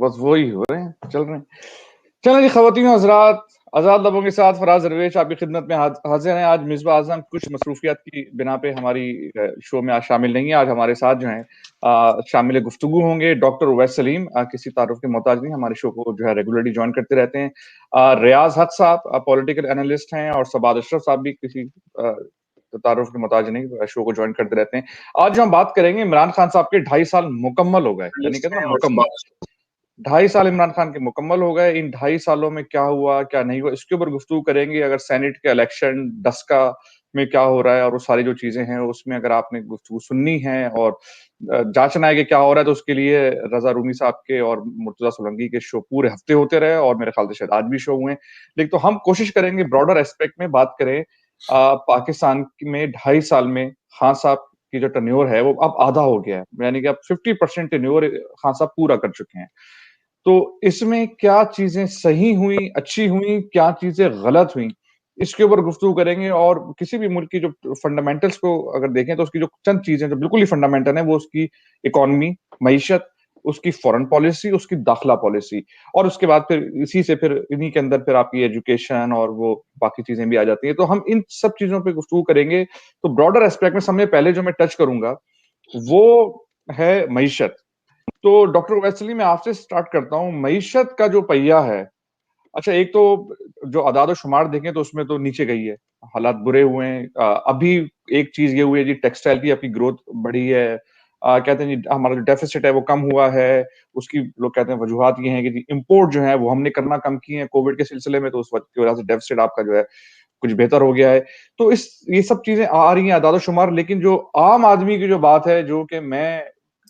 بس وہی ہو رہے ہیں، چل رہے ہیں. چلیں جی خواتین و حضرات، آزاد لبوں کے ساتھ فراز درویش آپ کی خدمت میں حاضر ہیں. آج مصباح اعظم کچھ مصروفیات کی بنا پہ ہماری شو میں آج شامل نہیں ہے. آج ہمارے ساتھ جو ہیں شامل گفتگو ہوں گے ڈاکٹر اویس سلیم، کسی تعارف کے محتاج نہیں، ہمارے شو کو جو ہے ریگولرلی جوائن کرتے رہتے ہیں. ریاض حق صاحب پولیٹیکل انالسٹ ہیں، اور سباد اشرف صاحب بھی کسی تعارف کے محتاج نہیں، شو کو جوائن کرتے رہتے ہیں. آج جو ہم بات کریں گے، عمران خان صاحب کے 2.5 سال مکمل ہو گئے، یعنی کہتے ہیں نا مکمل 2.5 سال عمران خان کے مکمل ہو گئے. ان 2.5 سالوں میں کیا ہوا کیا نہیں ہوا، اس کے اوپر گفتگو کریں گے. اگر سینٹ کے الیکشن ڈسکا میں کیا ہو رہا ہے اور وہ ساری جو چیزیں ہیں اس میں اگر آپ نے گفتگو سننی ہے اور جانچنا ہے کہ کیا ہو رہا ہے، تو اس کے لیے رضا رومی صاحب کے اور مرتضیٰ سولنگی کے شو پورے ہفتے ہوتے رہے، اور میرے خیال سے شاید آج بھی شو ہوئے. لیکن تو ہم کوشش کریں گے براڈر ایسپیکٹ میں بات کریں. پاکستان میں 2.5 سال میں خان صاحب کی جو ٹینیور ہے وہ اب آدھا ہو گیا ہے، یعنی کہ اب 50% ٹینیور خان صاحب پورا کر چکے ہیں. تو اس میں کیا چیزیں صحیح ہوئیں، اچھی ہوئیں، کیا چیزیں غلط ہوئیں، اس کے اوپر گفتگو کریں گے. اور کسی بھی ملک کی جو فنڈامنٹلز کو اگر دیکھیں تو اس کی جو چند چیزیں جو بالکل ہی فنڈامنٹل ہیں، وہ اس کی اکانومی، معیشت، اس کی فورن پالیسی، اس کی داخلہ پالیسی، اور اس کے بعد پھر اسی سے پھر انہی کے اندر پھر آپ کی ایجوکیشن اور وہ باقی چیزیں بھی آ جاتی ہیں. تو ہم ان سب چیزوں پہ گفتگو کریں گے. تو براڈر ایسپیکٹ میں سب سے پہلے جو میں ٹچ کروں گا وہ ہے معیشت. تو ڈاکٹر اویس سلیم میں آپ سے سٹارٹ کرتا ہوں. معیشت کا جو پہیہ ہے، اچھا ایک تو جو اعداد و شمار دیکھیں تو اس میں تو نیچے گئی ہے، حالات برے ہوئے ہیں. ابھی ایک چیز یہ ہوئی ہے جی، ٹیکسٹائل کی اپنی گروتھ بڑھی ہے. کہتے ہیں جی ہمارا جو ڈیفیسٹ ہے وہ کم ہوا ہے. اس کی لوگ کہتے ہیں وجوہات یہ ہیں کہ جی امپورٹ جو ہے وہ ہم نے کرنا کم کیے ہیں کووڈ کے سلسلے میں، تو اس وقت کی وجہ سے ڈیفیسٹ آپ کا جو ہے کچھ بہتر ہو گیا ہے. تو یہ سب چیزیں آ رہی ہیں اعداد و شمار. لیکن جو عام آدمی کی جو بات ہے، جو کہ میں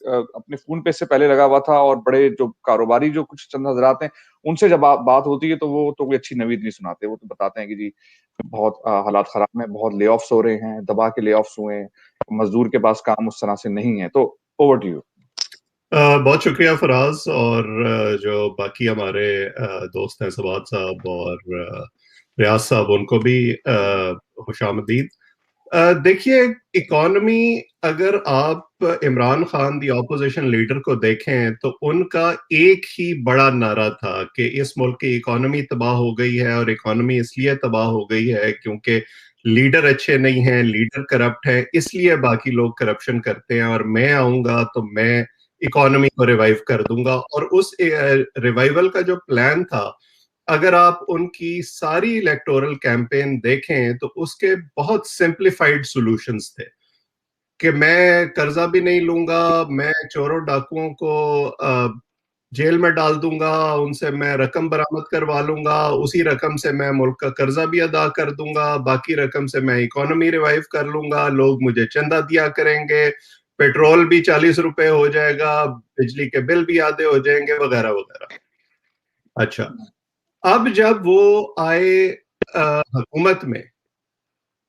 اپنے فون پہ اس سے پہلے لگا ہوا تھا، اور بڑے جو کاروباری جو کچھ چند حضرات ہیں ان سے جب بات ہوتی ہے تو وہ تو کوئی اچھی نوید نہیں سناتے. وہ تو بتاتے ہیں کہ جی بہت حالات خراب ہیں، بہت لے آفس ہو رہے ہیں، دبا کے لے آفس ہوئے ہیں، مزدور کے پاس کام اس طرح سے نہیں ہے. تو اوور ٹو یو. بہت شکریہ فراز، اور جو باقی ہمارے دوست ہیں سواد صاحب اور ریاض صاحب، ان کو بھی خوش آمدید. دیکھیے، اکانومی، اگر آپ عمران خان دی اپوزیشن لیڈر کو دیکھیں تو ان کا ایک ہی بڑا نعرہ تھا کہ اس ملک کی اکانومی تباہ ہو گئی ہے، اور اکانومی اس لیے تباہ ہو گئی ہے کیونکہ لیڈر اچھے نہیں ہیں، لیڈر کرپٹ ہیں، اس لیے باقی لوگ کرپشن کرتے ہیں، اور میں آؤں گا تو میں اکانومی کو ریوائیو کر دوں گا. اور اس ریوائیول کا جو پلان تھا، اگر آپ ان کی ساری الیکٹورل کیمپین دیکھیں تو اس کے بہت سمپلیفائڈ سولوشنز تھے کہ میں قرضہ بھی نہیں لوں گا، میں چوروں ڈاکوؤں کو جیل میں ڈال دوں گا، ان سے میں رقم برآمد کروا لوں گا، اسی رقم سے میں ملک کا قرضہ بھی ادا کر دوں گا، باقی رقم سے میں اکانومی ریوائیو کر لوں گا، لوگ مجھے چندہ دیا کریں گے، پیٹرول بھی 40 روپے ہو جائے گا، بجلی کے بل بھی آدھے ہو جائیں گے، وغیرہ وغیرہ. اچھا، اب جب وہ آئے حکومت میں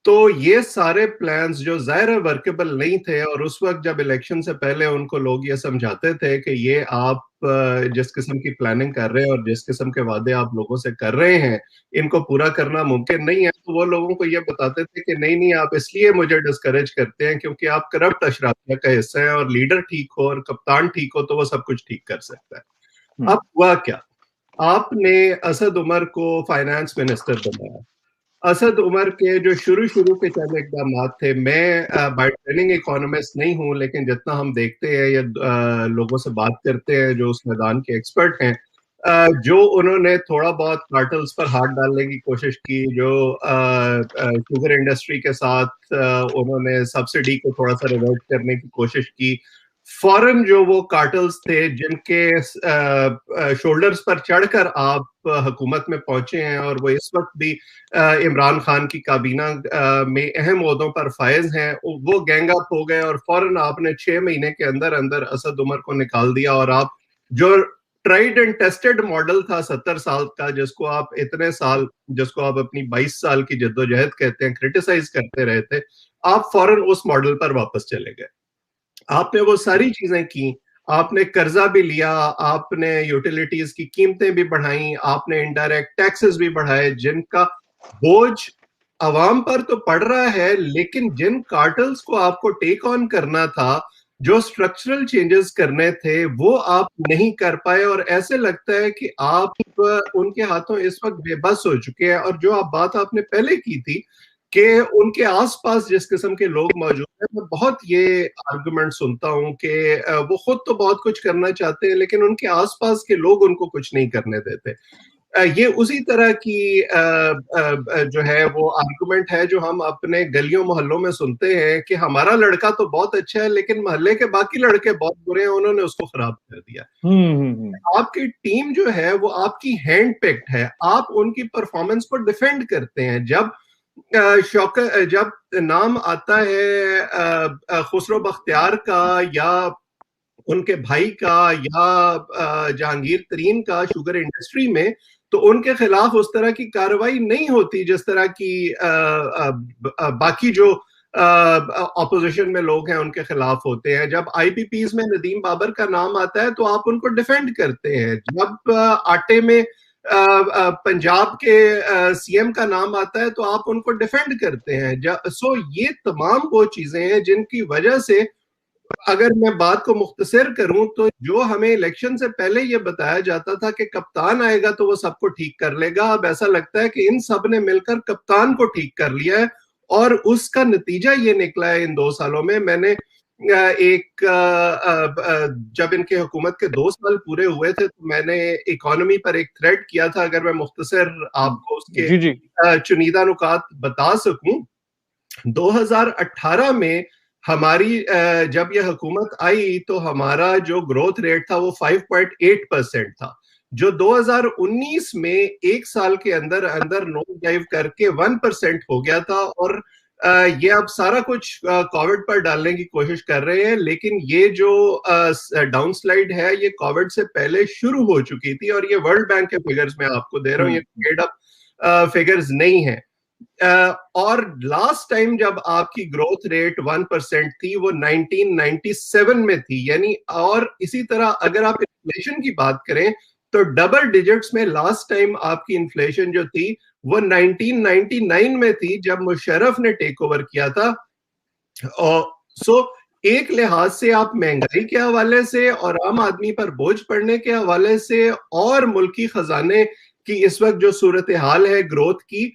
تو یہ سارے پلانز جو ظاہر ورکیبل نہیں تھے، اور اس وقت جب الیکشن سے پہلے ان کو لوگ یہ سمجھاتے تھے کہ یہ آپ جس قسم کی پلاننگ کر رہے ہیں اور جس قسم کے وعدے آپ لوگوں سے کر رہے ہیں ان کو پورا کرنا ممکن نہیں ہے، تو وہ لوگوں کو یہ بتاتے تھے کہ نہیں نہیں، آپ اس لیے مجھے ڈسکریج کرتے ہیں کیونکہ آپ کرپٹ اشرافیہ کا حصہ ہیں، اور لیڈر ٹھیک ہو اور کپتان ٹھیک ہو تو وہ سب کچھ ٹھیک کر سکتا ہے. اب ہوا کیا؟ آپ نے اسد عمر کو فائنانس منسٹر بنایا. اسد عمر کے جو شروع کے چند اقدامات تھے، میں بائی ٹریننگ اکانومسٹ نہیں ہوں، لیکن جتنا ہم دیکھتے ہیں یا لوگوں سے بات کرتے ہیں جو اس میدان کے ایکسپرٹ ہیں، جو انہوں نے تھوڑا بہت کارٹلز پر ہاتھ ڈالنے کی کوشش کی، جو شوگر انڈسٹری کے ساتھ انہوں نے سبسڈی کو تھوڑا سا ریورٹ کرنے کی کوشش کی، فوراً جو وہ کارٹلز تھے جن کے شولڈرز پر چڑھ کر آپ حکومت میں پہنچے ہیں، اور وہ اس وقت بھی عمران خان کی کابینہ میں اہم عہدوں پر فائز ہیں، وہ گینگ اپ ہو گئے، اور فوراً آپ نے 6 مہینے کے اندر اندر اسد عمر کو نکال دیا. اور آپ جو ٹرائیڈ اینڈ ٹیسٹڈ ماڈل تھا 70 سال کا، جس کو آپ اتنے سال، جس کو آپ اپنی 22 سال کی جدوجہد کہتے ہیں، کرٹیسائز کرتے رہے تھے، آپ فوراً اس ماڈل پر واپس چلے گئے. آپ نے وہ ساری چیزیں کی، آپ نے قرضہ بھی لیا، آپ نے یوٹیلیٹیز کی قیمتیں بھی بڑھائیں، آپ نے انڈائریکٹ ٹیکسز بھی بڑھائے، جن کا بوجھ عوام پر تو پڑ رہا ہے، لیکن جن کارٹلز کو آپ کو ٹیک آن کرنا تھا جو اسٹرکچرل چینجز کرنے تھے وہ آپ نہیں کر پائے, اور ایسے لگتا ہے کہ آپ ان کے ہاتھوں اس وقت بے بس ہو چکے ہیں. اور جو بات آپ نے پہلے کی تھی کہ ان کے آس پاس جس قسم کے لوگ موجود ہیں, میں بہت یہ آرگومنٹ سنتا ہوں کہ وہ خود تو بہت کچھ کرنا چاہتے ہیں لیکن ان کے آس پاس کے لوگ ان کو کچھ نہیں کرنے دیتے. یہ اسی طرح کی جو ہے وہ آرگومنٹ ہے جو ہم اپنے گلیوں محلوں میں سنتے ہیں کہ ہمارا لڑکا تو بہت اچھا ہے لیکن محلے کے باقی لڑکے بہت برے ہیں, انہوں نے اس کو خراب کر دیا. آپ کی ٹیم جو ہے وہ آپ کی ہینڈ پکڈ ہے, آپ ان کی پرفارمنس کو ڈیفینڈ کرتے ہیں. جب نام آتا ہے خسرو بختیار کا یا ان کے بھائی کا یا جہانگیر ترین کا شوگر انڈسٹری میں, تو ان کے خلاف اس طرح کی کارروائی نہیں ہوتی جس طرح کی باقی جو اپوزیشن میں لوگ ہیں ان کے خلاف ہوتے ہیں. جب آئی پی پیز میں ندیم بابر کا نام آتا ہے تو آپ ان کو ڈیفینڈ کرتے ہیں. جب آٹے میں پنجاب کے سی ایم کا نام آتا ہے تو آپ ان کو ڈیفینڈ کرتے ہیں. سو یہ تمام وہ چیزیں ہیں جن کی وجہ سے, اگر میں بات کو مختصر کروں تو جو ہمیں الیکشن سے پہلے یہ بتایا جاتا تھا کہ کپتان آئے گا تو وہ سب کو ٹھیک کر لے گا, اب ایسا لگتا ہے کہ ان سب نے مل کر کپتان کو ٹھیک کر لیا ہے. اور اس کا نتیجہ یہ نکلا ہے ان 2 سالوں میں. میں نے جب ان کے حکومت کے 2 سال پورے ہوئے تھے تو میں نے اکانومی پر ایک تھریڈ کیا تھا, اگر میں مختصر آپ کو اس کے چنیدہ نکات بتا سکوں. 2018 میں ہماری جب یہ حکومت آئی تو ہمارا جو گروتھ ریٹ تھا وہ 5.8% تھا, جو 2019 میں ایک سال کے اندر نوز ڈائیو کر کے 1% ہو گیا تھا. اور یہ اب سارا کچھ کووڈ پر ڈالنے کی کوشش کر رہے ہیں, لیکن یہ جو ڈاؤن سلائیڈ ہے یہ کووڈ سے پہلے شروع ہو چکی تھی. اور یہ ورلڈ بینک کے فگرز میں آپ کو دے رہا ہوں, یہ میڈ اپ فگرز نہیں ہیں. اور لاسٹ ٹائم جب آپ کی گروتھ ریٹ 1% تھی وہ 1997 میں تھی, یعنی. اور اسی طرح اگر آپ انفلیشن کی بات کریں تو ڈبل ڈیجٹس میں لاسٹ ٹائم آپ کی انفلیشن جو تھی وہ 1999 میں تھی جب مشرف نے ٹیک اوور کیا تھا. سو ایک لحاظ سے آپ مہنگائی کے حوالے سے اور عام آدمی پر بوجھ پڑنے کے حوالے سے اور ملکی خزانے کی اس وقت جو صورتحال ہے گروتھ کی,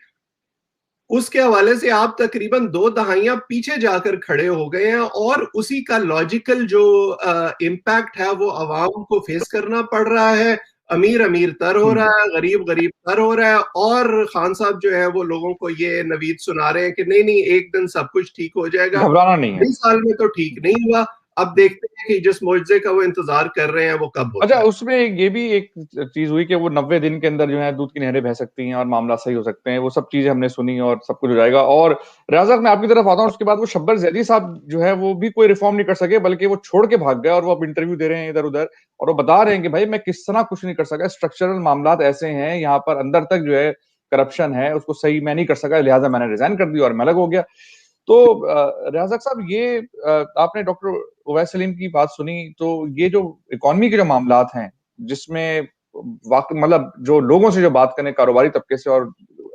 اس کے حوالے سے آپ تقریباً 2 دہائیاں پیچھے جا کر کھڑے ہو گئے ہیں. اور اسی کا لاجیکل جو امپیکٹ ہے وہ عوام کو فیس کرنا پڑ رہا ہے. امیر تر ہو رہا ہے, غریب تر ہو رہا ہے. اور خان صاحب جو ہے وہ لوگوں کو یہ نوید سنا رہے ہیں کہ نہیں ایک دن سب کچھ ٹھیک ہو جائے گا. گھبرانا نہیں ہے. 20 سال میں تو ٹھیک نہیں ہوا, اب دیکھتے ہیں کہ جس معجزے کا وہ انتظار کر رہے ہیں وہ کب ہوتا ہے. اچھا, اس میں یہ بھی ایک چیز ہوئی کہ وہ 90 دن کے اندر جو ہے دودھ کی نہریں بہہ سکتی ہیں اور معاملات صحیح ہو سکتے ہیں, وہ سب چیزیں ہم نے سنی اور سب کچھ ہو جائے گا. اور ریاض میں آپ کی طرف آتا ہوں, اس کے بعد وہ شبر زیدی صاحب جو ہے وہ بھی کوئی ریفارم نہیں کر سکے, بلکہ وہ چھوڑ کے بھاگ گئے اور وہ اب انٹرویو دے رہے ہیں ادھر ادھر, اور وہ بتا رہے ہیں کہ بھائی میں کس طرح کچھ نہیں کر سکا, اسٹرکچرل معاملات ایسے ہیں یہاں پر اندر تک جو ہے کرپشن ہے, اس کو صحیح میں نہیں کر سکا, لہٰذا میں نے ریزائن کر دیا اور میں الگ ہو گیا. تو ریاض صاحب, یہ آپ نے ڈاکٹر اویس سلیم کی بات سنی, تو یہ جو اکانومی کے جو معاملات ہیں جس میں مطلب جو لوگوں سے جو بات کرنے, کاروباری طبقے سے اور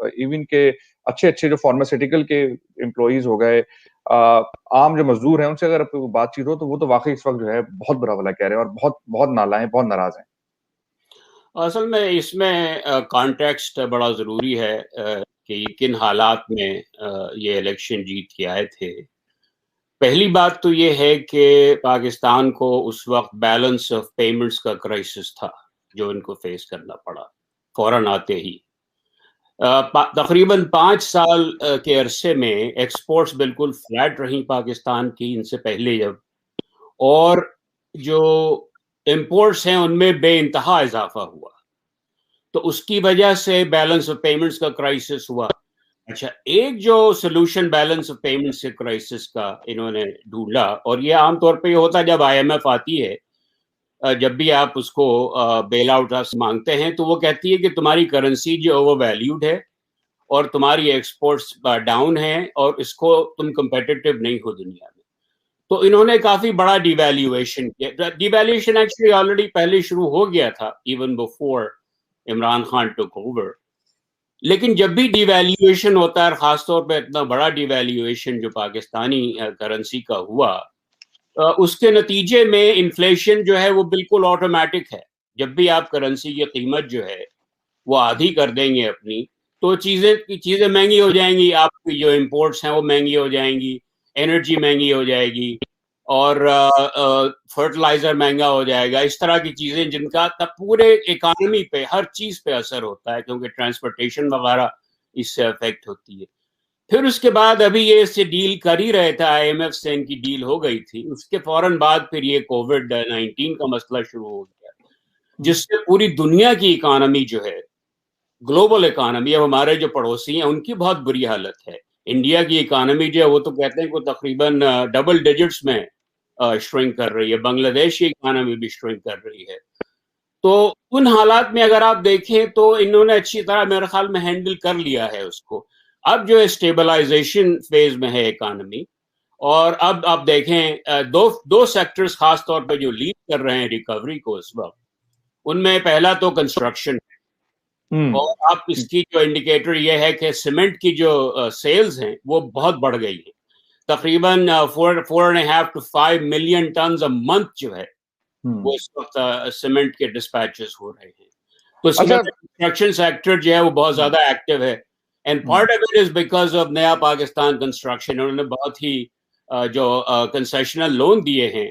ایون کے اچھے جو فارماسیوٹیکل کے امپلائیز ہو گئے, عام جو مزدور ہیں, ان سے اگر بات چیت ہو تو وہ تو واقعی اس وقت جو ہے بہت برا بھلا کہہ رہے ہیں اور بہت نالاں ہیں, بہت ناراض ہیں. اصل میں اس میں کانٹیکسٹ بڑا ضروری ہے کہ کن حالات میں یہ الیکشن جیت کے آئے تھے. پہلی بات تو یہ ہے کہ پاکستان کو اس وقت بیلنس آف پیمنٹس کا کرائسس تھا جو ان کو فیس کرنا پڑا فوراً آتے ہی. تقریباً 5 سال کے عرصے میں ایکسپورٹس بالکل فلیٹ رہیں پاکستان کی ان سے پہلے جب, اور جو امپورٹس ہیں ان میں بے انتہا اضافہ ہوا, تو اس کی وجہ سے بیلنس آف پیمنٹس کا کرائسس ہوا. اچھا, ایک جو سولوشن بیلنس آف پیمنٹس کے کرائسس کا انہوں نے ڈھونڈا, اور یہ عام طور پہ یہ ہوتا ہے جب IMF آتی ہے, جب بھی آپ اس کو بیل آؤٹ مانگتے ہیں تو وہ کہتی ہے کہ تمہاری کرنسی جو اوور ویلیوڈ ہے اور تمہاری ایکسپورٹس ڈاؤن ہیں اور اس کو تم کمپیٹیٹیو نہیں ہو دنیا میں. تو انہوں نے کافی بڑا ڈی ویلیویشن کیا. ڈی ویلیویشن ایکچولی آلریڈی پہلے شروع ہو گیا تھا ایون بفور عمران خان ٹوک اوور, لیکن جب بھی ڈی ویلیویشن ہوتا ہے, خاص طور پہ اتنا بڑا ڈی ویلیویشن جو پاکستانی کرنسی کا ہوا, اس کے نتیجے میں انفلیشن جو ہے وہ بالکل آٹومیٹک ہے. جب بھی آپ کرنسی کی قیمت جو ہے وہ آدھی کر دیں گے اپنی تو چیزیں مہنگی ہو جائیں گی. آپ کی جو امپورٹس ہیں وہ مہنگی ہو جائیں گی, انرجی مہنگی ہو جائے گی, اور فرٹیلائزر مہنگا ہو جائے گا. اس طرح کی چیزیں جن کا پورے اکانومی پہ ہر چیز پہ اثر ہوتا ہے, کیونکہ ٹرانسپورٹیشن وغیرہ اس سے افیکٹ ہوتی ہے. پھر اس کے بعد ابھی یہ اس سے ڈیل کر ہی رہے تھے, آئی ایم ایف سے ان کی ڈیل ہو گئی تھی. اس کے فوراً بعد پھر یہ کووڈ-19 کا مسئلہ شروع ہو گیا, جس سے پوری دنیا کی اکانومی جو ہے, گلوبل اکانومی, اب ہمارے جو پڑوسی ہیں ان کی بہت بری حالت ہے. انڈیا کی اکانومی جو ہے وہ تو کہتے ہیں کہ تقریباً ڈبل ڈیجٹس میں شرنک کر رہی ہے. بنگلہ دیش کی اکانومی بھی شرنک کر رہی ہے. تو ان حالات میں اگر آپ دیکھیں تو انہوں نے اچھی طرح میرے خیال میں ہینڈل کر لیا ہے اس کو. اب جو اسٹیبلائزیشن فیز میں ہے اکانومی, اور اب آپ دیکھیں دو سیکٹرز خاص طور پہ جو لیڈ کر رہے ہیں ریکوری کو اس وقت, ان میں پہلا تو کنسٹرکشن ہے. اور آپ اس کی جو انڈیکیٹر یہ ہے کہ سیمنٹ کی جو سیلز ہیں وہ بہت بڑھ گئی ہیں, تقریباً 4.5 to 5 million tons a month جو ہے وہ اس وقت سیمنٹ کے ڈسپیچز ہو رہے ہیں. تو اس وقت کنسٹرکشن سیکٹر جو ہے وہ بہت زیادہ ایکٹیو ہے, and part of it is because of نیا پاکستان کنسٹرکشن. انہوں نے بہت ہی جو کنسیشنل لون دیے ہیں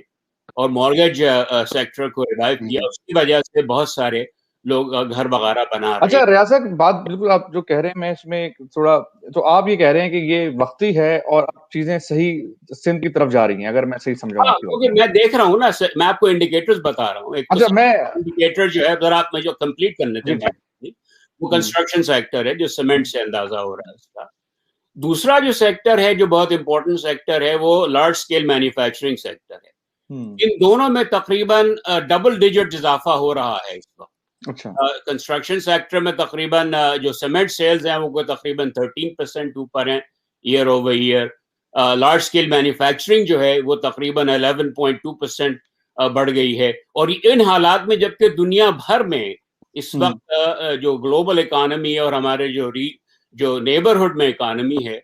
اور مارگیج سیکٹر کو ریوائیو کیا, اس کی وجہ سے بہت سارے لوگ گھر وغیرہ بنا رہے ہیں. اچھا ریاض, بات بالکل آپ جو کہہ رہے ہیں میں اس میں تھوڑا, تو آپ یہ کہہ رہے ہیں کہ یہ وقتی ہے اور چیزیں صحیح سمت کی طرف جا رہی ہیں, اگر میں صحیح سمجھا ہوں. کیونکہ میں دیکھ رہا ہوں نا, میں آپ کو انڈیکیٹرز بتا رہا ہوں. اچھا, میں انڈیکیٹر جو ہے ذرا آپ میں جو کمپلیٹ کرنے تھے وہ کنسٹرکشن سیکٹر ہے جو سیمنٹ سے اندازہ ہو رہا ہے اس کا. دوسرا جو سیکٹر ہے جو بہت امپورٹنٹ سیکٹر ہے وہ لارج اسکیل مینوفیکچرنگ سیکٹر ہے. ان دونوں میں تقریباً ڈبل ڈیجٹ اضافہ ہو رہا ہے اس وقت. کنسٹرکشن سیکٹر میں تقریباً جو سیمنٹ سیلز ہیں وہ تقریباً 13% اوپر ہیں year over year. Large scale manufacturing جو ہے وہ تقریباً 11.2% بڑھ گئی ہے. اور ان حالات میں جبکہ دنیا بھر میں اس وقت جو گلوبل اکانومی اور ہمارے جو نیبرہڈ میں اکانومی ہے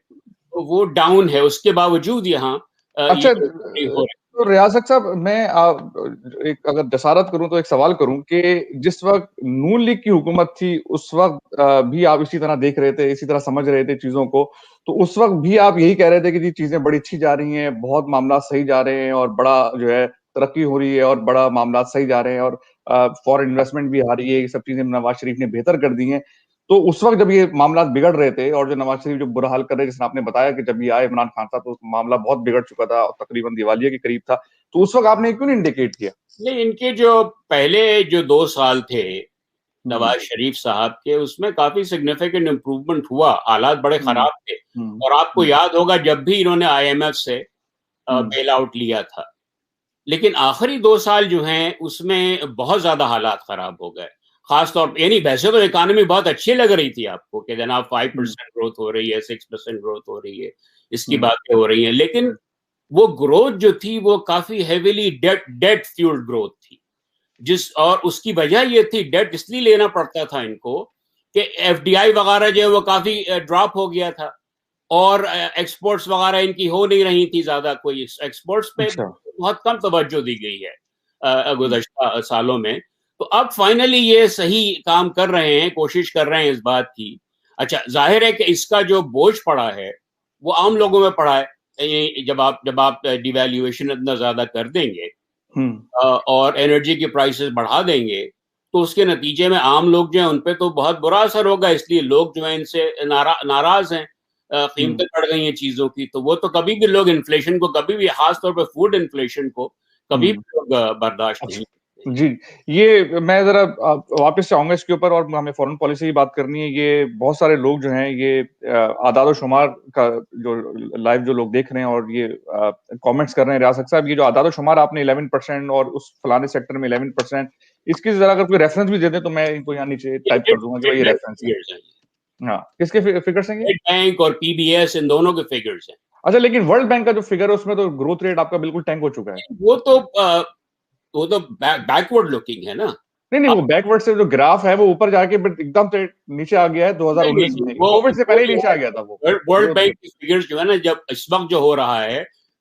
وہ ڈاؤن ہے, اس کے باوجود یہاں تو ریاض صاحب میں ایک اگر جسارت کروں تو ایک سوال کروں کہ جس وقت نون لیگ کی حکومت تھی اس وقت بھی آپ اسی طرح دیکھ رہے تھے, اسی طرح سمجھ رہے تھے چیزوں کو, تو اس وقت بھی آپ یہی کہہ رہے تھے کہ جی چیزیں بڑی اچھی جا رہی ہیں, بہت معاملات صحیح جا رہے ہیں اور بڑا جو ہے ترقی ہو رہی ہے اور بڑا معاملات صحیح جا رہے ہیں اور فورن انویسٹمنٹ بھی آ رہی ہے, یہ سب چیزیں نواز شریف نے بہتر کر دی ہیں. تو اس وقت جب یہ معاملات بگڑ رہے تھے اور جو نواز شریف جو برا حال کر رہے, جس نے آپ نے بتایا کہ جب یہ آئے عمران خان تھا تو معاملہ بہت بگڑ چکا تھا, تقریباً دیوالیہ کے قریب تھا, تو اس وقت آپ نے کیوں نہیں انڈیکیٹ کیا؟ نہیں, ان کے جو پہلے جو 2 سال تھے نواز شریف صاحب کے, اس میں کافی سگنیفیکنٹ امپروومنٹ ہوا. حالات بڑے خراب تھے, اور آپ کو یاد ہوگا جب بھی انہوں نے آئی ایم ایف سے بیل آؤٹ لیا تھا, لیکن آخری 2 سال جو ہیں اس میں بہت زیادہ حالات خراب ہو گئے. خاص طور پہ یعنی ویسے تو اکانومی بہت اچھی لگ رہی تھی آپ کو کہ جناب 5% گروتھ ہو رہی ہے, 6% گروتھ ہو رہی ہے, اس کی باتیں ہو رہی ہیں, لیکن وہ گروتھ جو تھی وہ کافی ہیویلی ڈیٹ فیولڈ گروتھ تھی. اور اس کی وجہ یہ تھی, ڈیٹ اس لیے لینا پڑتا تھا ان کو کہ ایف ڈی آئی وغیرہ جو ہے وہ کافی ڈراپ ہو گیا تھا, اور ایکسپورٹس وغیرہ ان کی ہو نہیں رہی تھی زیادہ, کوئی ایکسپورٹس پہ بہت کم توجہ دی گئی ہے گزشتہ سالوں میں. تو اب فائنلی یہ صحیح کام کر رہے ہیں, کوشش کر رہے ہیں اس بات کی. اچھا, ظاہر ہے کہ اس کا جو بوجھ پڑا ہے وہ عام لوگوں میں پڑا ہے. جب آپ ڈیویلیویشن اتنا زیادہ کر دیں گے اور انرجی کی پرائسز بڑھا دیں گے تو اس کے نتیجے میں عام لوگ جو ہیں ان پہ تو بہت برا اثر ہوگا. اس لیے لوگ جو ہیں ان سے ناراض ہیں, قیمتیں بڑھ گئی ہیں چیزوں کی. تو وہ تو کبھی بھی لوگ انفلیشن کو, کبھی بھی خاص طور پہ فوڈ انفلیشن کو کبھی بھی لوگ برداشت نہیں. جی, یہ میں ذرا واپس سے آؤں گا اس کے اوپر, اور ہمیں فورن پالیسی کی بات کرنی ہے. یہ بہت سارے لوگ جو ہیں یہ اعداد و شمار کا جو لائیو جو لوگ دیکھ رہے ہیں اور یہ کامنٹس کر رہے ہیں, ریاض صاحب یہ جو اعداد و شمار آپ نے 11% اور اس فلانے سیکٹر میں 11%, اس کی ذرا اگر کوئی ریفرنس بھی دے دیں تو میں ان کو یہاں نیچے ٹائپ کر دوں گا کہ یہ ریفرنس ہے. ہاں, کس کے فگرز ہیں؟ ورلڈ بینک اور پی بی ایس, ان دونوں کے فگرز ہیں. اچھا, لیکن ورلڈ بینک کا جو فگر ہے اس میں تو گروتھ ریٹ آپ کا بالکل ٹینک ہو چکا ہے. وہ تو بیکورڈ لوکنگ ہے نا. نہیں, وہ بیک ورڈ سے جو گراف ہے وہ اوپر جا کے ایک دم سے نیچے آ گیا ہے 2019 میں, کووڈ سے پہلے ہی نیچے آ گیا تھا وہ. ورلڈ بینک کی فگرز جو ہے نا, جب اس وقت جو ہو رہا ہے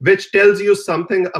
which tells you something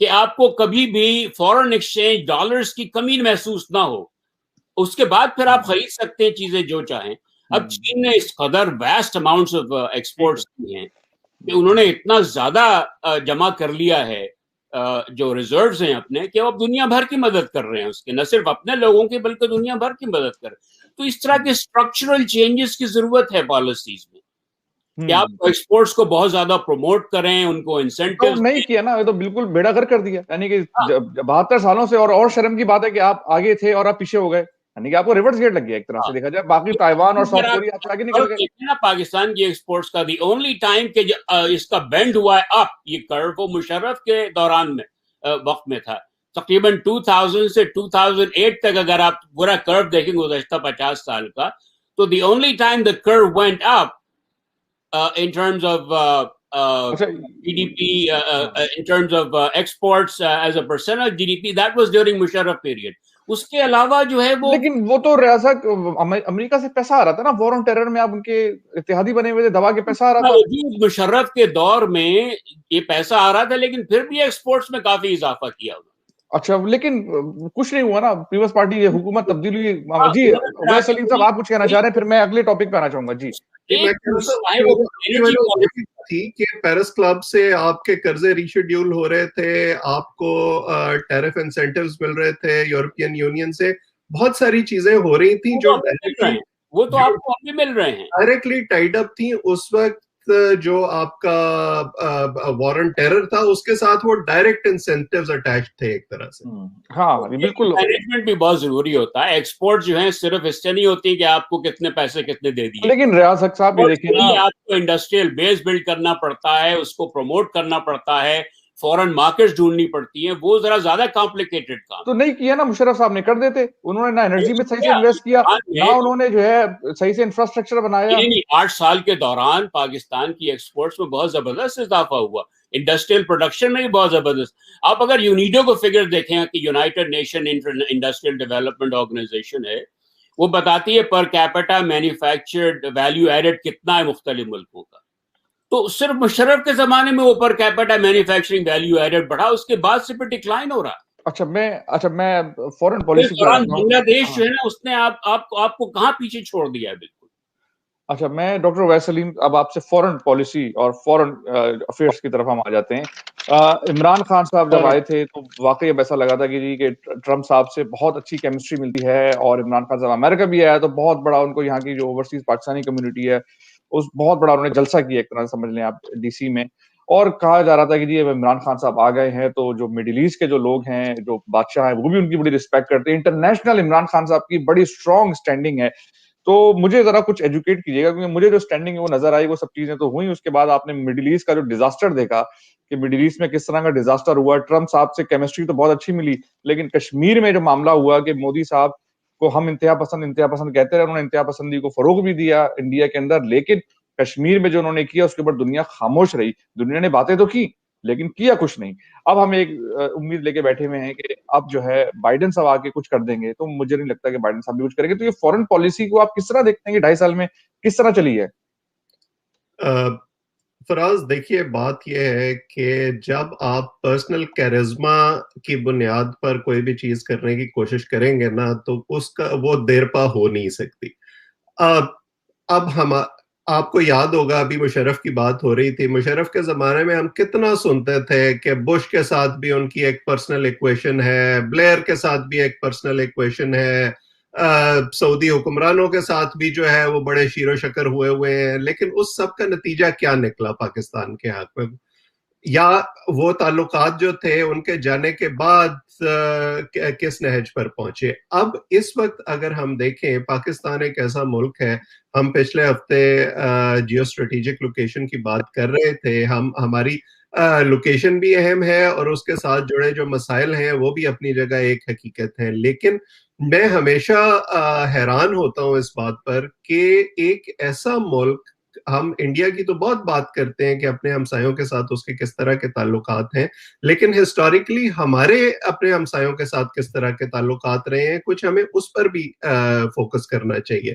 کہ آپ کو کبھی بھی فورن ایکسچینج ڈالرز کی کمی محسوس نہ ہو, اس کے بعد پھر آپ خرید سکتے ہیں چیزیں جو چاہیں. اب چین نے اس قدر ویسٹ اماؤنٹس آف ایکسپورٹس کی ہیں کہ انہوں نے اتنا زیادہ جمع کر لیا ہے جو ریزروز ہیں اپنے, کہ وہ دنیا بھر کی مدد کر رہے ہیں اس کے, نہ صرف اپنے لوگوں کی بلکہ دنیا بھر کی مدد کر رہے ہیں. تو اس طرح کے اسٹرکچرل چینجز کی ضرورت ہے پالیسیز میں کہ آپ ایکسپورٹس کو بہت زیادہ پروموٹ کریں, ان کو انسینٹیو نہیں کیا نا, یہ تو بالکل بیڑا غرق کر دیا. یعنی کہ 72 سالوں سے, اور شرم کی بات ہے کہ آپ آگے تھے اور آپ پیچھے ہو گئے, یعنی کہ آپ کو ریورس گیٹ لگ گیا ایک طرح سے دیکھا جائے. باقی تائیوان اور ساؤتھ کوریا آپ سے آگے نکل گئے نا. پاکستان کی ایکسپورٹس کا دی اونلی ٹائم کہ اس کا بینڈ ہوا ہے اپ, یہ کرو وہ مشرف کے دوران میں وقت میں تھا. تقریباً 2000 سے 2008 تک اگر آپ پورا کرو دیکھیں گزشتہ 50 سال کا, تو دی اونلی ٹائم دا کرو went up in terms of GDP, in terms of exports as a percent of GDP, that was during Musharraf period. اس کے علاوہ جو ہے وہ, لیکن وہ تو ریاست امریکہ سے پیسہ آ رہا تھا نا, وار آن ٹیرر میں آپ ان کے اتحادی بنے ہوئے تھے, دبا کے پیسہ آ رہا تھا. مشرف کے دور میں یہ پیسہ آ رہا تھا, لیکن پھر بھی ایکسپورٹس میں کافی اضافہ کیا انہوں نے. اچھا, لیکن کچھ نہیں ہوا نا, پیپلز پارٹی حکومت تبدیل ہوئی. جی عبید سلیم صاحب آپ کچھ کہنا چاہ رہے ہیں, پھر میں اگلے ٹاپک پہ آنا چاہوں گا. جی تھی کہ پیرس کلب سے آپ کے قرضے ریشیڈیول ہو رہے تھے, آپ کو ٹیرف انسینٹیوز مل رہے تھے یورپین یونین سے, بہت ساری چیزیں ہو رہی تھیں جو وہ تو آپ کو ابھی مل رہے ہیں, ڈائریکٹلی ٹائڈ اپ تھیں. اس وقت جو آپ کا وارن ٹیرر تھا اس کے ساتھ وہ ڈائریکٹ انسینٹیوز اٹیچ تھے ایک طرح سے. ہاں بالکل, مینجمنٹ بھی بہت ضروری ہوتا ہے. ایکسپورٹ جو ہے صرف اس سے نہیں ہوتی کہ آپ کو کتنے پیسے کتنے دے دیے, لیکن ریاض حق صاحب یہ دیکھیں نا, آپ کو انڈسٹریل بیس بلڈ کرنا پڑتا ہے, اس کو پروموٹ کرنا پڑتا ہے, فورن مارکیٹ ڈھونڈنی پڑتی ہیں, وہ ذرا زیادہ کمپلیکیٹڈ کام. تو نہیں کیا نا, مشرف صاحب نے کر دیتے. انہوں نے نہ انرجی میں صحیح سے انویسٹ کیا, نہ انہوں نے جو ہے صحیح سے انفراسٹرکچر بنایا. 8 سال کے دوران پاکستان کی ایکسپورٹس میں بہت زبردست اضافہ ہوا, انڈسٹریل پروڈکشن میں بھی بہت زبردست. آپ اگر یونیڈو کو فگر دیکھیں کہ United Nation Industrial Development Organization ہے, وہ بتاتی ہے per capita manufactured value added کتنا ہے مختلف ملکوں کا. تو صرف مشرف کے زمانے میں وہ per capita manufacturing value added بڑھا, اس کے بعد سے پھر ڈکلائن ہو رہا. اچھا میں فورن پالیسی بنگلہ دیش جو ہے نا, اس نے آپ کو کہاں پیچھے چھوڑ دیا ہے بالکل. اچھا, میں ڈاکٹر عبید سلیم اب آپ سے فورن پالیسی اور فورن افیئرس کی طرف ہم آ جاتے ہیں. عمران خان صاحب جب آئے تھے تو واقعی اب ایسا لگا تھا کہ جی کہ ٹرمپ صاحب سے بہت اچھی کیمسٹری ملتی ہے, اور عمران خان صاحب امریکہ بھی آیا تو بہت بڑا ان کو یہاں کی جو اوورسیز پاکستانی کمیونٹی ہے اس بہت بڑا انہوں نے جلسہ کیا ایک طرح سے سمجھ لیں آپ ڈی سی میں, اور کہا جا رہا تھا کہ جی عمران خان صاحب آ گئے ہیں تو جو مڈل ایسٹ کے جو لوگ ہیں, جو بادشاہ ہیں, وہ بھی ان کی بڑی رسپیکٹ کرتے ہیں. انٹرنیشنل عمران خان صاحب کی بڑی اسٹرانگ اسٹینڈنگ ہے. تو مجھے ذرا کچھ ایجوکیٹ کیجیے گا, کیونکہ مجھے جو اسٹینڈنگ ہے وہ نظر آئی, وہ سب چیزیں تو ہوئی. اس کے بعد آپ نے مڈل ایسٹ کا جو ڈیزاسٹر دیکھا کہ مڈل ایسٹ میں کس طرح کا ڈیزاسٹر ہوا. ٹرمپ صاحب سے کیمسٹری تو بہت اچھی ملی, لیکن کشمیر میں جو معاملہ ہوا کہ مودی صاحب کو ہم انتہا پسند کہتے رہے, انہوں نے انتہا پسندی کو فروغ بھی دیا انڈیا کے اندر, لیکن کشمیر میں جو انہوں نے کیا اس کے اوپر دنیا خاموش رہی. دنیا نے باتیں تو کی لیکن کیا کچھ نہیں. اب ہم ایک امید لے کے بیٹھے ہوئے ہیں کہ اب جو ہے بائیڈن صاحب آ کے کچھ کر دیں گے, تو مجھے نہیں لگتا کہ بائیڈن صاحب بھی کچھ کریں گے. تو یہ فورن پالیسی کو آپ کس طرح دیکھتے ہیں کہ 2.5 سال میں کس طرح چلی ہے؟ فراز دیکھیے, بات یہ ہے کہ جب آپ پرسنل کیرزما کی بنیاد پر کوئی بھی چیز کرنے کی کوشش کریں گے نا, تو اس کا وہ دیر پا ہو نہیں سکتی. اب آپ کو یاد ہوگا ابھی مشرف کی بات ہو رہی تھی, مشرف کے زمانے میں ہم کتنا سنتے تھے کہ بش کے ساتھ بھی ان کی ایک پرسنل ایکویشن ہے, بلیئر کے ساتھ بھی ایک پرسنل ایکویشن ہے, سعودی حکمرانوں کے ساتھ بھی جو ہے وہ بڑے شیر و شکر ہوئے ہیں. لیکن اس سب کا نتیجہ کیا نکلا پاکستان کے حق میں, یا وہ تعلقات جو تھے ان کے جانے کے بعد کس نہج پر پہنچے. اب اس وقت اگر ہم دیکھیں, پاکستان ایک ایسا ملک ہے, ہم پچھلے ہفتے جیو اسٹریٹجک لوکیشن کی بات کر رہے تھے, ہماری لوکیشن بھی اہم ہے اور اس کے ساتھ جڑے جو مسائل ہیں وہ بھی اپنی جگہ ایک حقیقت ہیں. لیکن میں ہمیشہ حیران ہوتا ہوں اس بات پر کہ ایک ایسا ملک, ہم انڈیا کی تو بہت بات کرتے ہیں کہ اپنے ہمسایوں کے ساتھ اس کے کس طرح کے تعلقات ہیں, لیکن ہسٹوریکلی ہمارے اپنے ہمسایوں کے ساتھ کس طرح کے تعلقات رہے ہیں, کچھ ہمیں اس پر بھی فوکس کرنا چاہیے.